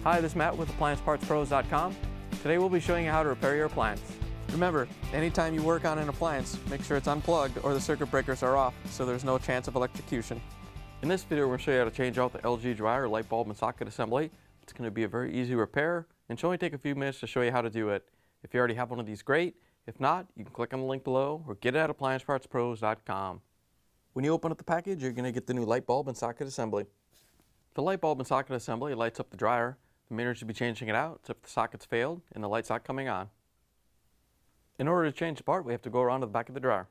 Hi, this is Matt with AppliancePartsPros.com. Today we'll be showing you how to repair your appliance. Remember, anytime you work on an appliance, make sure it's unplugged or the circuit breakers are off so there's no chance of electrocution. In this video, we're going to show you how to change out the LG dryer light bulb and socket assembly. It's going to be a very easy repair and should only take a few minutes to show you how to do it. If you already have one of these, great. If not, you can click on the link below or get it at AppliancePartsPros.com. When you open up the package, you're going to get the new light bulb and socket assembly. The light bulb and socket assembly lights up the dryer. The main reason to be changing it out is if the socket's failed and the light's not coming on. In order to change the part, we have to go around to the back of the dryer.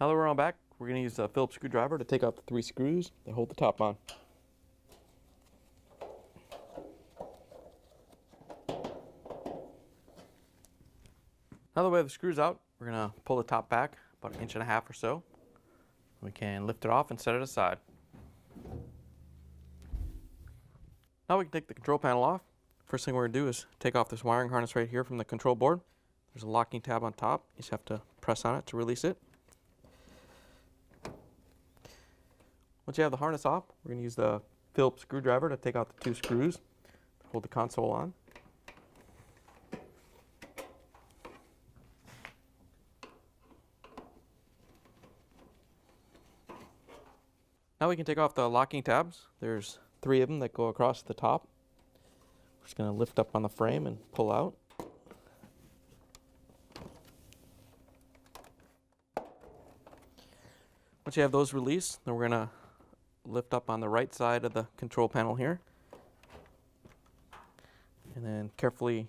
Now that we're on back, we're going to use a Phillips screwdriver to take out the 3 screws that hold the top on. Now that we have the screws out, we're going to pull the top back about 1.5 inches or so. We can lift it off and set it aside. Now we can take the control panel off. First thing we're going to do is take off this wiring harness right here from the control board. There's a locking tab on top. You just have to press on it to release it. Once you have the harness off, we're going to use the Phillips screwdriver to take out the 2 screws to hold the console on. Now we can take off the locking tabs. There's 3 of them that go across the top. We're just going to lift up on the frame and pull out. Once you have those released, then we're going to lift up on the right side of the control panel here. And then carefully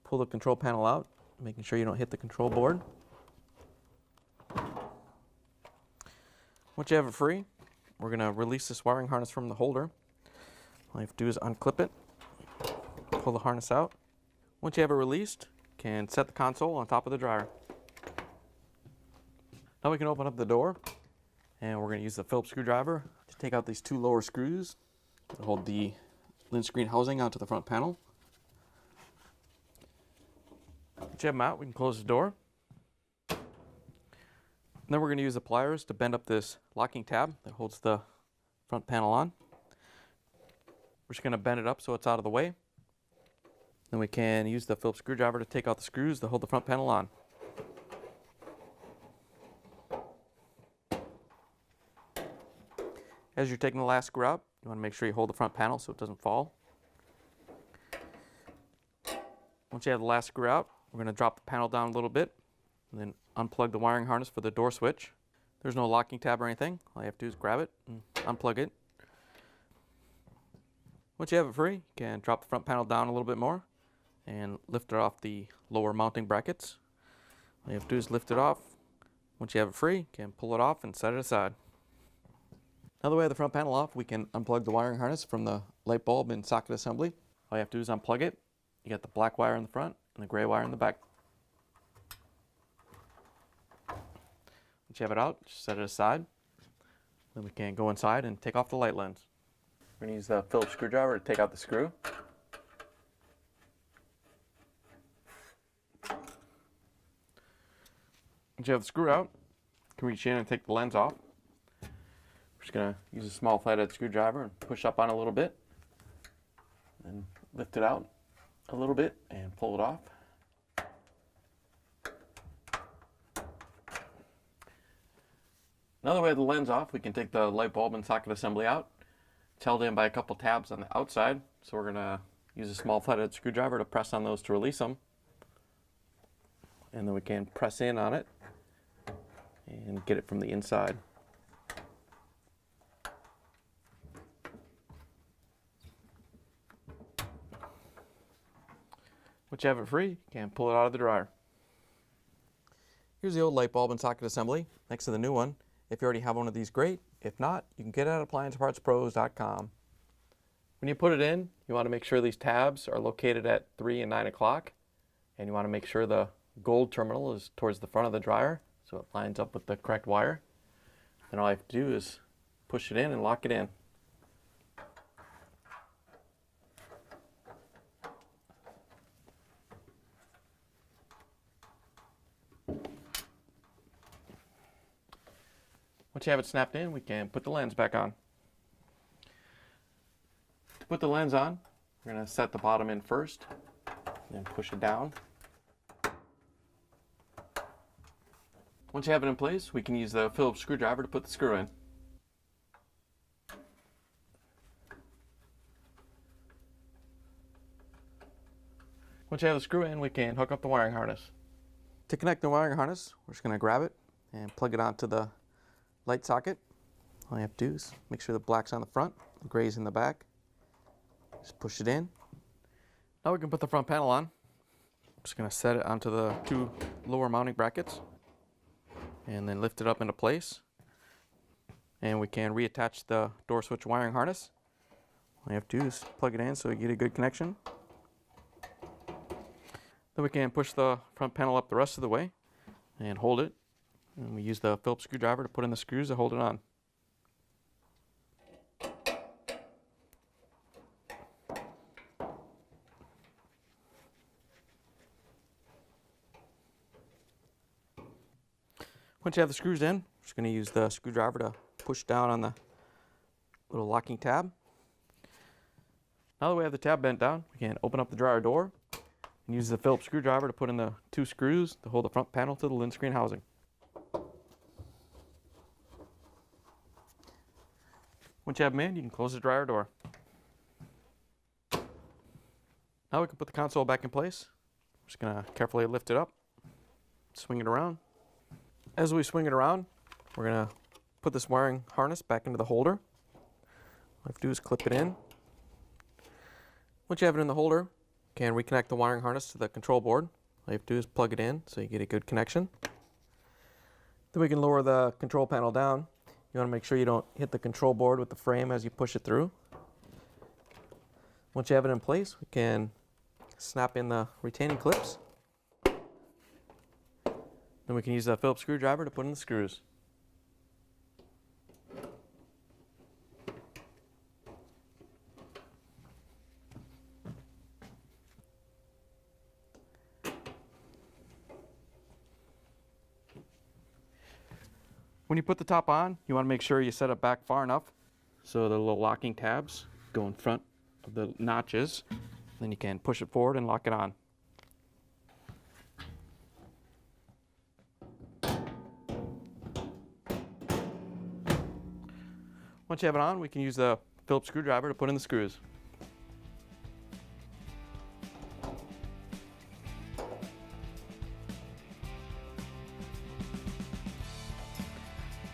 pull the control panel out, making sure you don't hit the control board. Once you have it free, we're going to release this wiring harness from the holder. All you have to do is unclip it, pull the harness out. Once you have it released, you can set the console on top of the dryer. Now we can open up the door, and we're going to use the Phillips screwdriver to take out these 2 lower screws that hold the lint screen housing onto the front panel. Once you have them out, we can close the door. And then we're going to use the pliers to bend up this locking tab that holds the front panel on. We're just going to bend it up so it's out of the way. Then we can use the Phillips screwdriver to take out the screws that hold the front panel on. As you're taking the last screw out, you want to make sure you hold the front panel so it doesn't fall. Once you have the last screw out, we're going to drop the panel down a little bit and then unplug the wiring harness for the door switch. There's no locking tab or anything. All you have to do is grab it and unplug it. Once you have it free, you can drop the front panel down a little bit more and lift it off the lower mounting brackets. All you have to do is lift it off. Once you have it free, you can pull it off and set it aside. Now that we have the front panel off, we can unplug the wiring harness from the light bulb and socket assembly. All you have to do is unplug it. You got the black wire in the front and the gray wire in the back. Once you have it out, just set it aside. Then we can go inside and take off the light lens. We're going to use the Phillips screwdriver to take out the screw. Once you have the screw out, you can reach in and take the lens off. We're just going to use a small flathead screwdriver and push up on it a little bit. And lift it out a little bit and pull it off. Now that we have the lens off, we can take the light bulb and socket assembly out. It's held in by a couple tabs on the outside, so we're going to use a small flathead screwdriver to press on those to release them. And then we can press in on it and get it from the inside. Once you have it free, you can pull it out of the dryer. Here's the old light bulb and socket assembly next to the new one. If you already have one of these, great. If not, you can get it at AppliancePartsPros.com. When you put it in, you want to make sure these tabs are located at 3 and 9 o'clock. And you want to make sure the gold terminal is towards the front of the dryer so it lines up with the correct wire. And all I have to do is push it in and lock it in. Once you have it snapped in, we can put the lens back on. To put the lens on, we're going to set the bottom in first, then push it down. Once you have it in place, we can use the Phillips screwdriver to put the screw in. Once you have the screw in, we can hook up the wiring harness. To connect the wiring harness, we're just going to grab it and plug it onto the light socket. All you have to do is make sure the black's on the front, the gray's in the back. Just push it in. Now we can put the front panel on. I'm just going to set it onto the two lower mounting brackets and then lift it up into place. And we can reattach the door switch wiring harness. All you have to do is plug it in so you get a good connection. Then we can push the front panel up the rest of the way and hold it. And we use the Phillips screwdriver to put in the screws to hold it on. Once you have the screws in, we're just going to use the screwdriver to push down on the little locking tab. Now that we have the tab bent down, we can open up the dryer door and use the Phillips screwdriver to put in the two screws to hold the front panel to the lid screen housing. Once you have them in, you can close the dryer door. Now we can put the console back in place. I'm just going to carefully lift it up, swing it around. As we swing it around, we're going to put this wiring harness back into the holder. All you have to do is clip it in. Once you have it in the holder, you can reconnect the wiring harness to the control board. All you have to do is plug it in so you get a good connection. Then we can lower the control panel down. You want to make sure you don't hit the control board with the frame as you push it through. Once you have it in place, we can snap in the retaining clips. Then we can use the Phillips screwdriver to put in the screws. When you put the top on, you want to make sure you set it back far enough so the little locking tabs go in front of the notches. Then you can push it forward and lock it on. Once you have it on, we can use the Phillips screwdriver to put in the screws.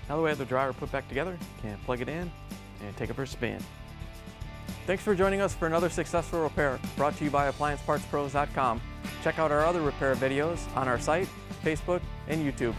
Now that we have the dryer put back together, you can plug it in and take it for a spin. Thanks for joining us for another successful repair brought to you by AppliancePartsPros.com. Check out our other repair videos on our site, Facebook, and YouTube.